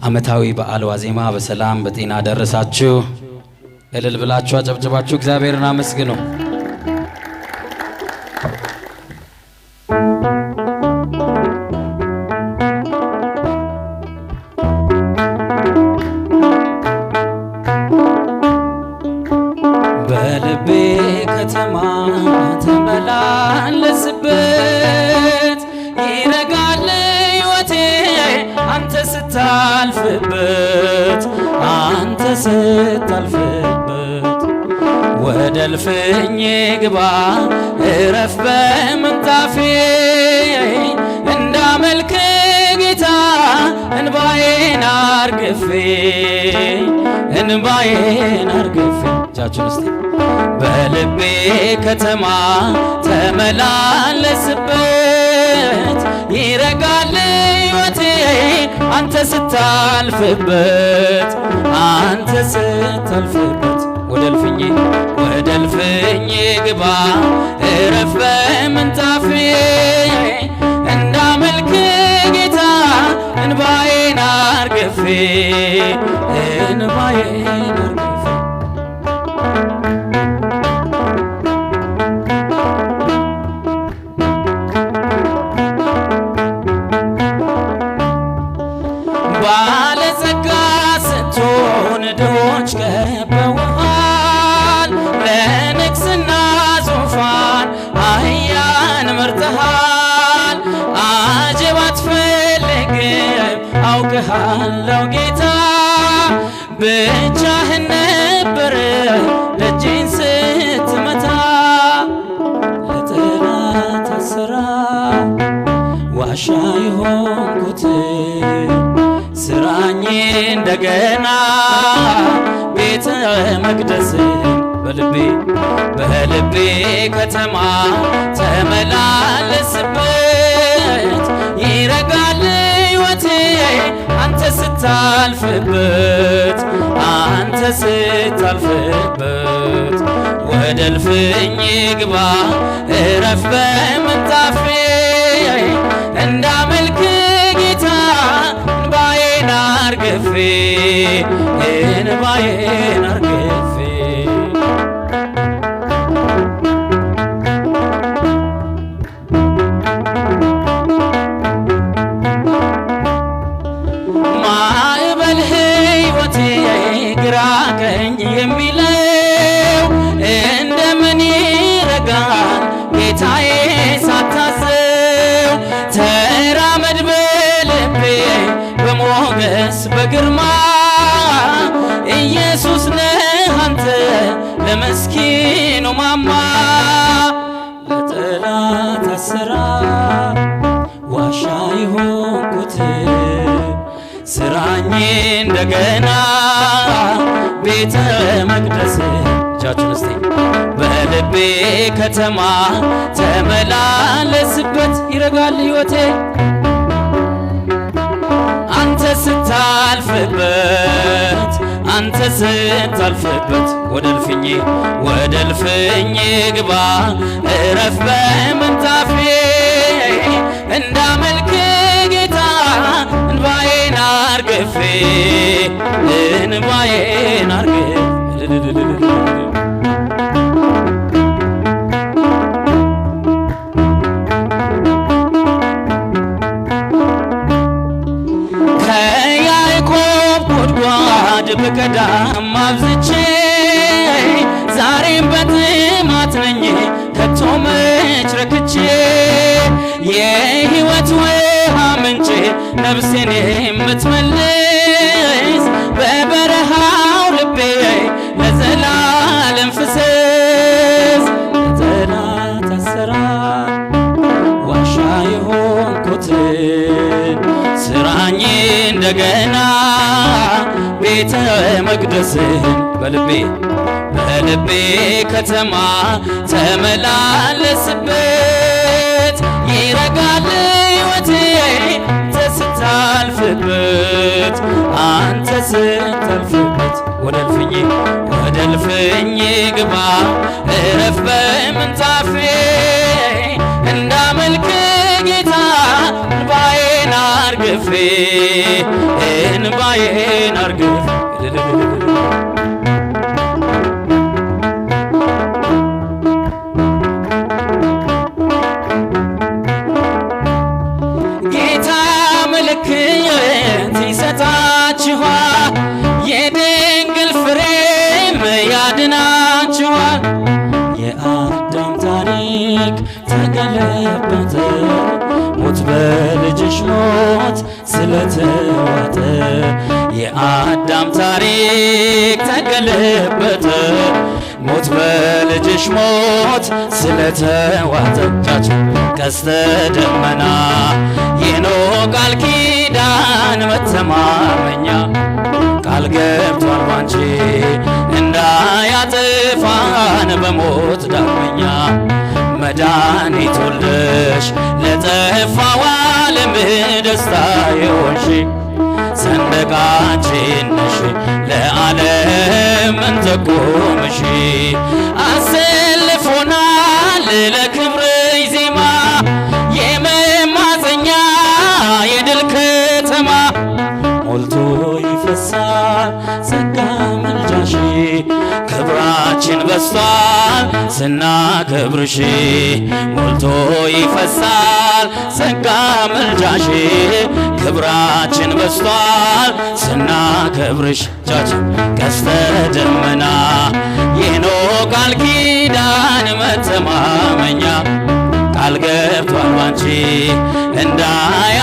ዓመታዊ በዓል ዋዜማ በሰላም በጤና ደረሳችሁ። እልል ብላችሁ አጨብጭባችሁ እግዚአብሔርን አመስግኑ። በልቤ ከተማ ተመላለስበት ይረጋል ሕይወቴ አንተ ስታልፍበት ወደ እልፍኜ ግባ እረፍ በምንጣፌ እንዳመልክ ጌታ እንባዬን አርግፌ እጃችሁን እስቲ በልቤ ከተማ ተመላለስበት ይረጋል ሕይወቴ አንተ ስታልፍበት ወደ እልፍኜ ግባ እረፍ በምንጣፌ እንዳመልክ ጌታ እንባዬን አርግፌ ባለጸጋ ስትሆን ድሆች ከበውሃል ለንግስና ዙፋን አህያን መርጠሃል አጀብ አትፈልግም አውቅሃለሁ ጌታ ብቻህን ነበር ደጄን ስትመታ ለጠላት አሰራ ዋሻ የሆንኩት ስራኝ እንደገና ቤተ መቅደስ በልቤ ከተማ ተመላለስበት ይረጋል ሕይወቴ አንተ ስታልፍበት ወደ እልፍኜ ግባ እረፍ በምንጣፌ እንዳመልክ ጌታ እንባዬን አርግፌ ማዕበል ሕይወቴ ግራ ቀኝ የሚለው እንደምን ይረጋል ጌታዬ ሳታዘው ተራመድ በልቤ በሞገስ በግርማ ኢየሱስ ነህ አንተ ለመስኪኑ ማማ ለጠላት አሰራር ዋሻ የሆንኩት ስራኝ እንደገና ቤተ መቅደስ እጃችሁን እስቲ በልቤ ከተማ ተመላለስበት ይረጋል ሕይወቴ አንተ ስታልፍበት ወደ እልፍኜ ግባ እረፍ በምንጣፌ እንዳመልክ ጌታ እንባዬን አርግፌ ከያዕቆብ ጉድጓድ ብቀዳም አብዝቼ ዛሬም በጥማት ነኝ ከቶ መች ረክቼ የሕይወት ውሃ ምንጭ ነፍሴን የምትመልስ በበረሃው ልቤ ለዘላለም ፍሰስ ለጠላት አሰራር ዋሻ የሆንኩትን ስራኝ እንደገና ቤተ መቅደስህን በልቤ ከተማ ተመላለስበት ይረጋል ሕይወቴ አንተ ስታልፍበት ወደ እልፍኜ ግባ እረፍ በምንጣፌ እንዳመልክ ጌታ እንባዬን አርግፌ እንባዬን አርግፍ ጌታ ምልክት ይሰጣችኋል የድንግል ፍሬም ያድናችኋል የአዳም ታሪክ ተገለበጠ ሞት በልጅሽ ሞት ስለተዋጠ የአዳም ታሪክ ተገለበጠ ሞት በልጅሽ ሞት ስለተዋጠ ቀስተ ደመና የኖህ ቃል ኪዳን መተማመኛ ቃል ገብቷል ባንቺ እንዳያጠፋን በሞት ዳግመኛ መድኃኒት ወልደሽ ለጠፋው ዓለም ደስታ የሆንሽ ሰንደቃችን ነሽ ለዓለም እንጠቁምሽ አሰልፎናል ለክብርሽ ዜማ የመማፀኛ የድል ከተማ ሞልቶ ይፈሳል ጸጋ ምልጃሽ ክብራችን በስቷል ስናከብርሽ ሞልቶ ይፈሳል ጸጋ ምልጃሽ ክብራችን በስቷል ስናከብርሽ ቀስተ ደመና የኖህ ቃል ኪዳን መተማመኛ ቃል ገብቷል ባንቺ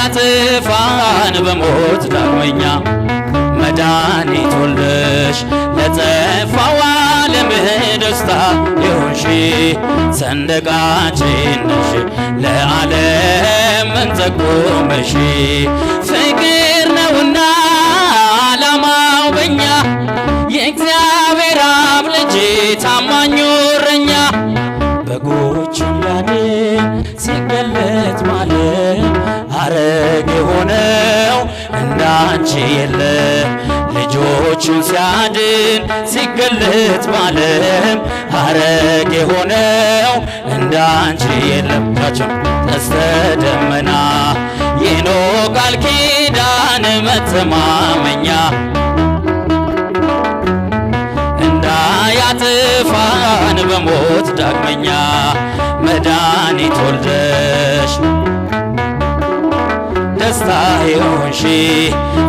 እንዳያጠፋን በሞት ዳግመኛ መድኃኒት ወልደሽ ለጠፋው ዓለም ደስታ የሆንሽ ሰንደቃችን ነሽ ለዓለም እንጠቁምሽ ፍቅር ነውና ዓላማው በኛ የእግዚአብሔር አብ ልጅ ታማኝ እረኛ በጎቹን ሊያድን ሲገለጥ ማለት አረግ የሆነው እንዳንቺ የለም ልጆቹን ሲያድን ሲገለጥ ማለት አረግ የሆነው እንዳንቺ የለም ቀስተ ደመና የኖህ ቃል ኪዳን መተማመኛ እንዳያጠፋን በሞት ዳግመኛ መድኃኒት ወልደሽ ደስታ የሆንሽ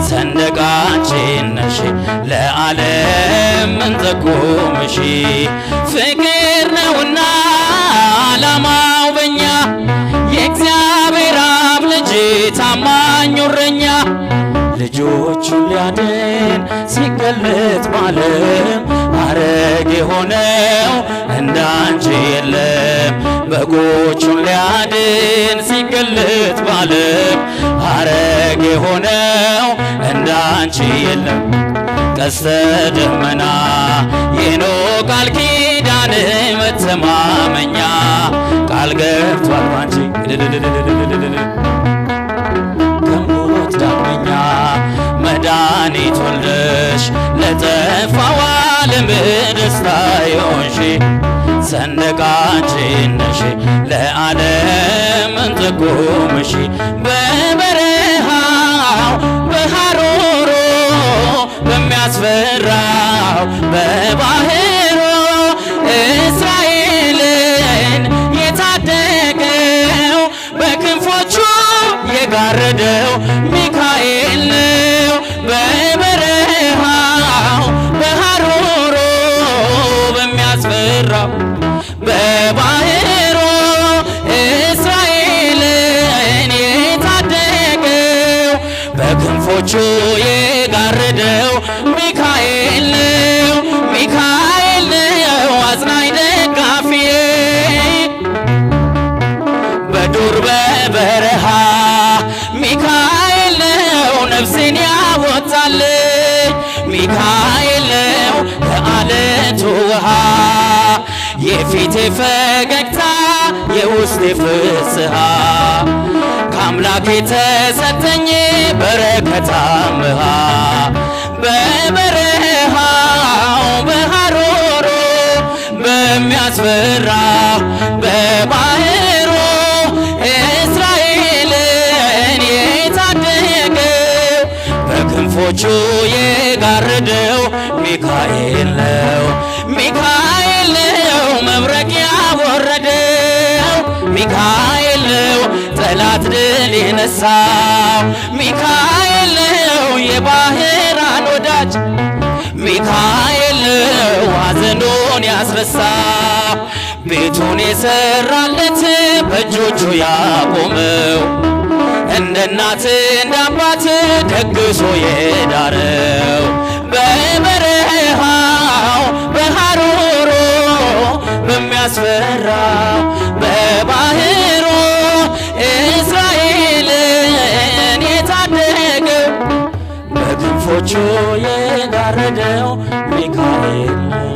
ሰንደቃችን ነሽ ለዓለም እንጠቁምሽ ፍቅር ነውና ዓላማው በኛ የእግዚአብሔር አብ ልጅ ታማኝ እረኛ ልጆቹን ሊያድን ሲገለጥ ባለም አረግ የሆነው እንዳንቺ የለም በጎቹን ሊያድን ሲገለጥ ባለም አረግ የሆነው እንዳንቺ የለም ቀስተ ደመና የኖህ ቃል ኪዳን መተማመኛ ቃል ገብቷል ባንቺ ከሞት ዳግመኛ መድኃኒት ወልደሽ ለጠፋው ዓለም ደስታ የሆንሽ ሰንደቃችን ነሽ ለዓለም እንጠቁምሽ በበረሃው በሐሩሩ በሚያስፈራው በባህሩ እስራኤልን የታደገው በክንፎቹ የጋረደው ሚካኤል ነው በበረሃው በሐሩሩ በሚያስፈራው በባህሩ እስራኤልን የታደገው በክንፎቹ የጋረደው ሚካኤል ነው ሚካኤል ነው አጽናኝ ደጋፊዬ በዱር በበረሃ ሚካኤል ነው ነፍሴን ያወጣልኝ ሚካኤል ነው ከዓለቱ ውሃ የፊቴ ፈገግታ የውስጤ ፍስሃ ከአምላክ የተሰጠኝ በረከታምሃ በበረሃው በሐሩሩ በሚያስፈራ በባህሩ እስራኤልን የታደገው በክንፎቹ በክንፎቹ የጋረደው ሚካኤል ነው። ሚካኤል ነው መብረቅ ያወረደው። ሚካኤል ነው ጠላት ድል የነሳው። ሚካኤል ነው የባህራን ወዳጅ። ሚካኤል ነው ሐዘኑን ያስረሳው። ቤቱን የሰራለት በእጆቹ ያቆመው እንደ እናት እንደ አባት ደግሶ የዳረው በበረሃው በሐሩሩ በሚያስፈራው በባህሩ እስራኤልን የታደገው በክንፎቹ የጋረደው ሚካኤል ነው።